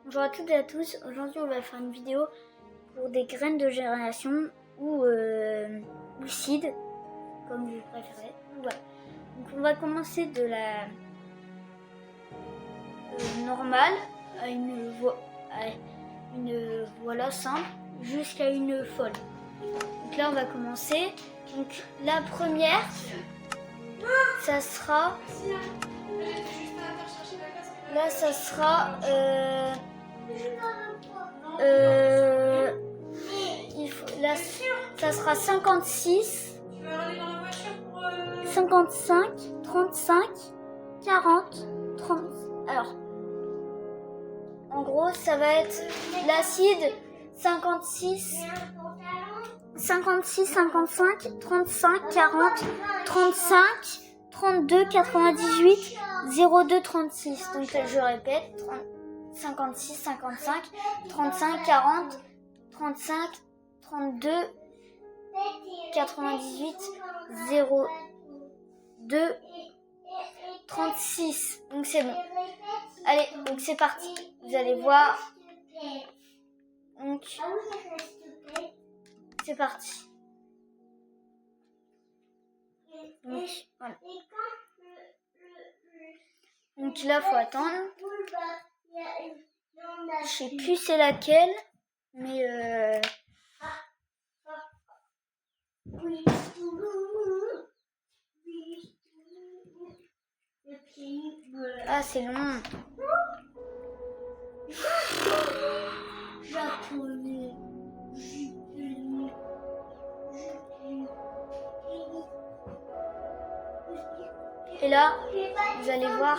Bonjour à toutes et à tous, aujourd'hui on va faire une vidéo pour des graines de génération ou seed, comme vous préférez. Voilà. Donc on va commencer de la normale à une voilà simple jusqu'à une folle. Donc là on va commencer. Donc la première, ça sera... Là ça sera... là, ça sera 56, 55, 35, 40, 30. Alors, en gros, ça va être l'acide 56, 55, 35, 40, 35, 32, 98, 02, 36. Donc là, je répète, 56, 55, 35, 40, 35, 32, 98, 02, 36. Donc c'est bon. Allez, donc c'est parti. Vous allez voir. Donc, c'est parti. Donc, voilà. Donc là, faut attendre. Je sais plus c'est laquelle, mais ah, c'est long. Japonais. Et là, vous allez voir.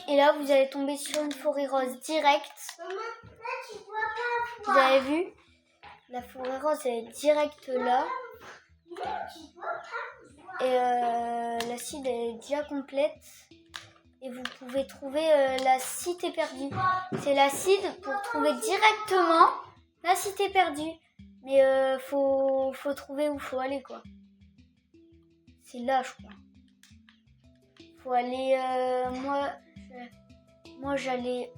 Et là, vous allez tomber sur une forêt rose directe. Vous avez vu? La forêt rose, elle est directe là. Et l'acide est déjà complète. Et vous pouvez trouver la cité perdue. C'est l'acide pour trouver directement la cité perdue. Mais faut trouver où faut aller, quoi. C'est là, je crois. Faut aller... Moi, j'allais...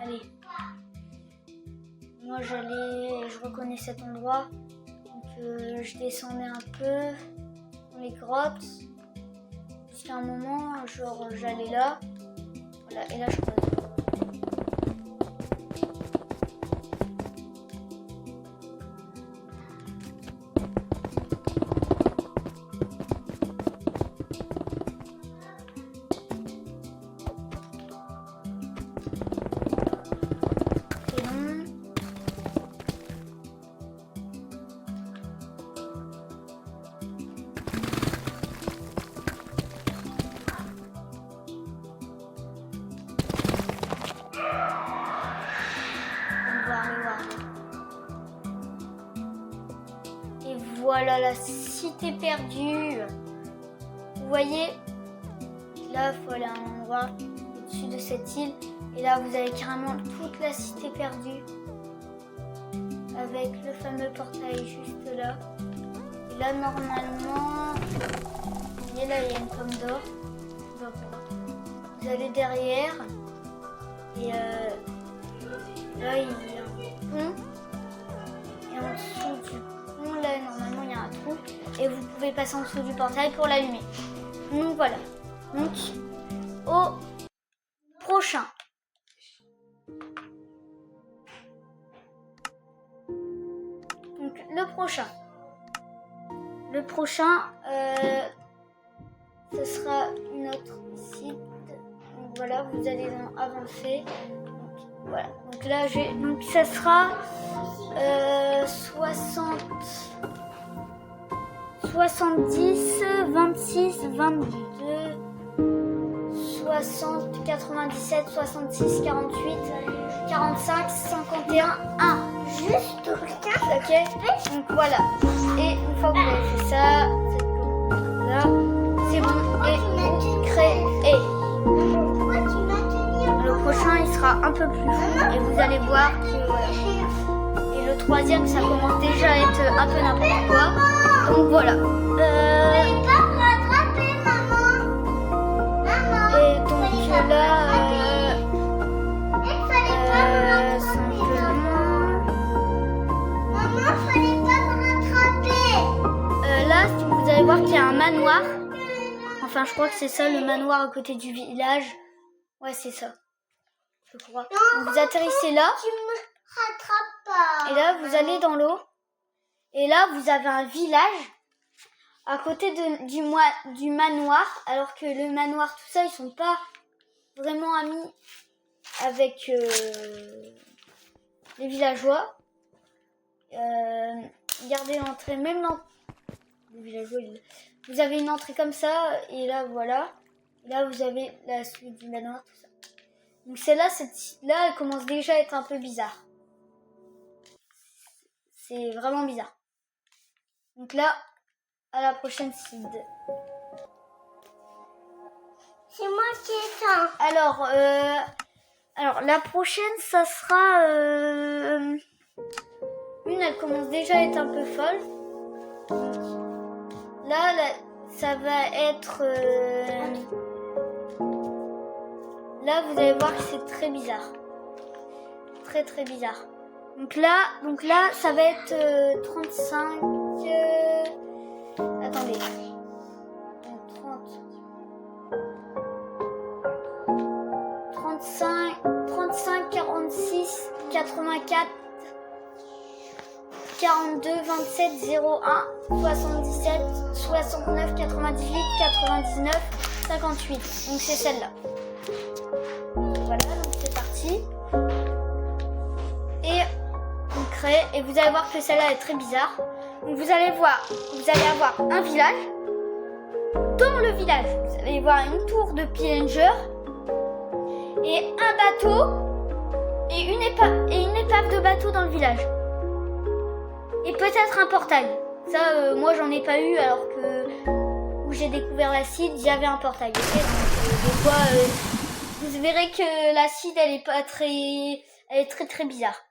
Allez. Moi, je reconnais cet endroit. Donc, je descendais un peu dans les grottes. Jusqu'à un moment, genre, j'allais là. Voilà, et là, je croise. Et voilà la cité perdue. Vous voyez, là, il faut aller à un endroit au-dessus de cette île. Et là, vous avez carrément toute la cité perdue. Avec le fameux portail juste là. Et là, normalement, vous voyez, là, il y a une pomme d'or. Vous allez derrière. Et là, il y a un pont. Et en dessous du pont, là, normalement, il y a un trou. Et vous pouvez passer en dessous du portail pour l'allumer. Donc, voilà. Donc, au prochain. Donc, le prochain, ce sera une autre site. Donc, voilà, vous allez avancer. Donc, voilà. Donc là, donc ça sera 70, 26, 22, 60, 97, 66, 48, 45, 51, 1. Juste tout le temps. Ok. Donc voilà. Et une fois que vous avez fait ça, là, c'est bon. Et vous créez. Le prochain, il sera un peu plus fou. Et vous allez voir que... Et le troisième, ça commence déjà à être un peu n'importe quoi. Donc voilà. Et donc manoir. Enfin, je crois que c'est ça, le manoir à côté du village. Ouais, c'est ça. Je crois. Donc, vous atterrissez là. Tu me rattrapes pas. Et là, vous allez dans l'eau. Et là, vous avez un village à côté du manoir. Alors que le manoir, tout ça, ils sont pas vraiment amis avec les villageois. Regardez l'entrée, même dans les villageois. Vous avez une entrée comme ça. Et là, voilà. Et là, vous avez la suite du manoir, tout ça. Donc celle-là, cette site-là, elle commence déjà à être un peu bizarre. C'est vraiment bizarre. Donc là, à la prochaine seed. C'est moi qui éteins. Alors la prochaine, ça sera une. Elle commence déjà à être un peu folle. Là, ça va être. Là, vous allez voir que c'est très bizarre. Très très bizarre. Donc là, ça va être 35. Attendez. 35, 46, 84, 42, 27, 01, 77, 69, 98, 99, 58. Donc c'est celle-là. Voilà, donc c'est parti. Et on crée, et vous allez voir que celle-là est très bizarre. Donc vous allez avoir un village. Dans le village, vous allez voir une tour de pillager et un bateau et une épave de bateau dans le village. Et peut-être un portail. Ça, moi j'en ai pas eu, alors que où j'ai découvert l'acide, il y avait un portail. Okay, donc, des fois, vous verrez que l'acide, elle est très très bizarre.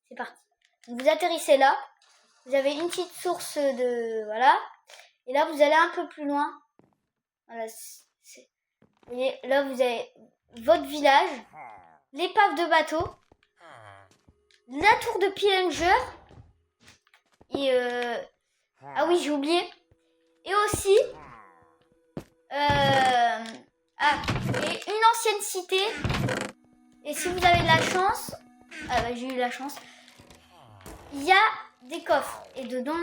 C'est parti. Donc, vous atterrissez là. Vous avez une petite source de voilà. Et là, vous allez un peu plus loin. Voilà. Vous voyez, là, vous avez votre village, l'épave de bateau, la tour de pillager. Et ah oui, j'ai oublié. Et aussi et une ancienne cité. Et si vous avez de la chance, j'ai eu la chance. Il y a des coffres et dedans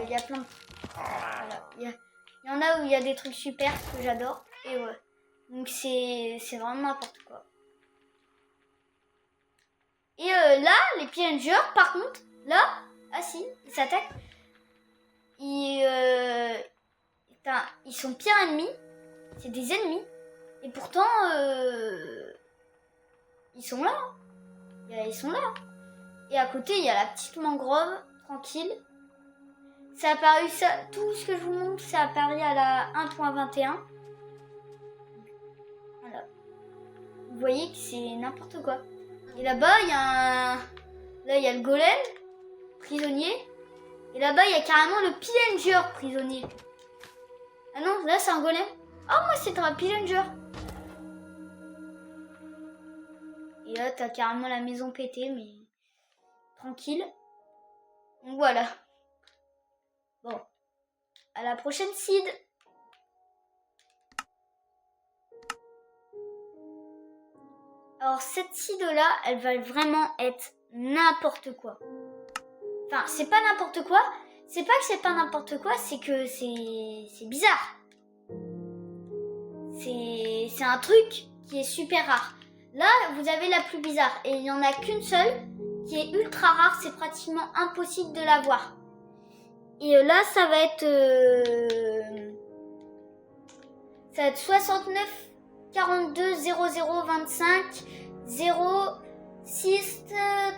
il y a plein de. Voilà, il y en a où il y a des trucs super que j'adore et ouais. Donc c'est vraiment n'importe quoi. Et là, les pillagers, par contre, là, ah si, ils s'attaquent. Ils sont pires ennemis. C'est des ennemis. Et pourtant, ils sont là. Ils sont là. Et à côté, il y a la petite mangrove, tranquille. Ça a apparu, tout ce que je vous montre, ça a apparu à la 1.21. Voilà. Vous voyez que c'est n'importe quoi. Et là-bas, il y a là, il y a le golem, prisonnier. Et là-bas, il y a carrément le pillager, prisonnier. Ah non, là, c'est un golem. Oh, moi, c'est un pillager. Et là, t'as carrément la maison pétée, mais tranquille. Donc voilà. Bon. À la prochaine seed. Alors cette seed-là, elle va vraiment être n'importe quoi. Enfin, c'est pas n'importe quoi. C'est pas que c'est pas n'importe quoi, c'est que c'est bizarre. C'est un truc qui est super rare. Là, vous avez la plus bizarre. Et il n'y en a qu'une seule qui est ultra rare. C'est pratiquement impossible de la voir. Et là, ça va être 69 42 00 25 06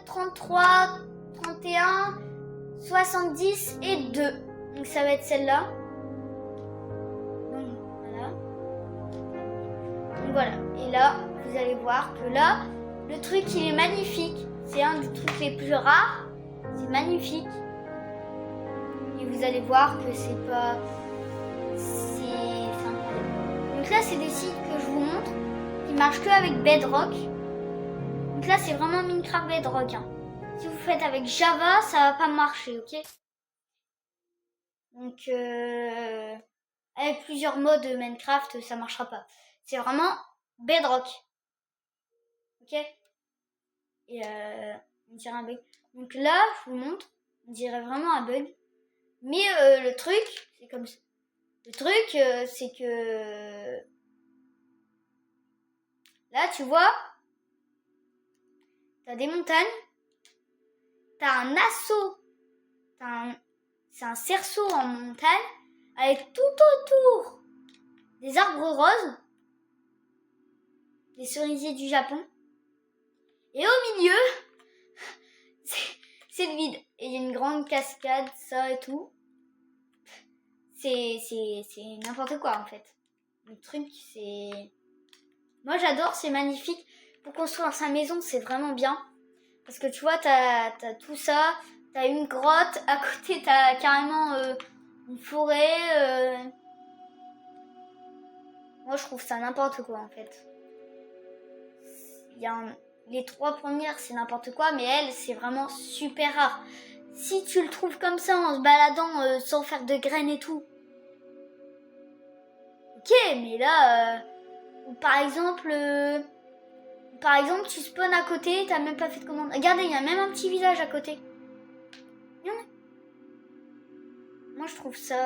33 31 70 et 2. Donc ça va être celle-là. Donc voilà. Et là, vous allez voir que là, le truc il est magnifique. C'est un des trucs les plus rares. C'est magnifique. Et vous allez voir que c'est pas... C'est incroyable. Donc là, c'est des sites que je vous montre qui marchent que avec Bedrock. Donc là, c'est vraiment Minecraft Bedrock. Hein. Si vous faites avec Java, ça va pas marcher, ok? Donc, avec plusieurs modes Minecraft, ça marchera pas. C'est vraiment Bedrock. Ok? Et on dirait un bug. Donc là, je vous montre, on dirait vraiment un bug. Mais le truc, c'est comme ça. Le truc, c'est que là, tu vois, t'as des montagnes, t'as un assaut, c'est un cerceau en montagne avec tout autour des arbres roses, des cerisiers du Japon. Et au milieu, c'est le vide. Et il y a une grande cascade, ça et tout. C'est n'importe quoi en fait. Le truc, c'est... Moi j'adore, c'est magnifique. Pour construire sa maison, c'est vraiment bien. Parce que tu vois, t'as tout ça. T'as une grotte. À côté, t'as carrément une forêt. Moi je trouve ça n'importe quoi en fait. Les 3 premières, c'est n'importe quoi. Mais elle, c'est vraiment super rare. Si tu le trouves comme ça en se baladant sans faire de graines et tout. Ok, mais là... Par exemple, tu spawns à côté, t'as même pas fait de commande. Regardez, il y a même un petit village à côté. Moi, je trouve ça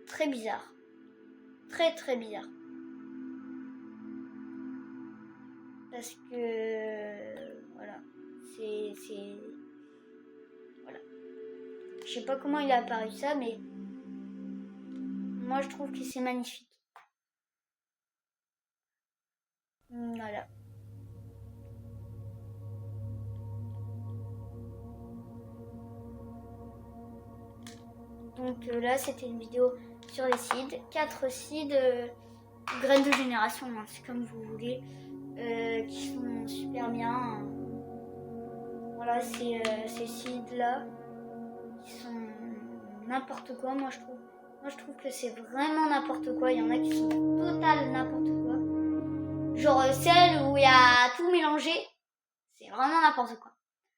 très bizarre. Très, très bizarre. Parce que... Voilà. C'est... Voilà. Je sais pas comment il a apparu ça, mais... Moi, je trouve que c'est magnifique. Voilà. Donc là, c'était une vidéo sur les seeds. 4 seeds, graines de génération, hein, c'est comme vous voulez, qui sont super bien. Voilà, ces seeds-là, qui sont n'importe quoi, moi je trouve. Moi, je trouve que c'est vraiment n'importe quoi. Il y en a qui sont total n'importe quoi. Genre celle où il y a tout mélangé, c'est vraiment n'importe quoi.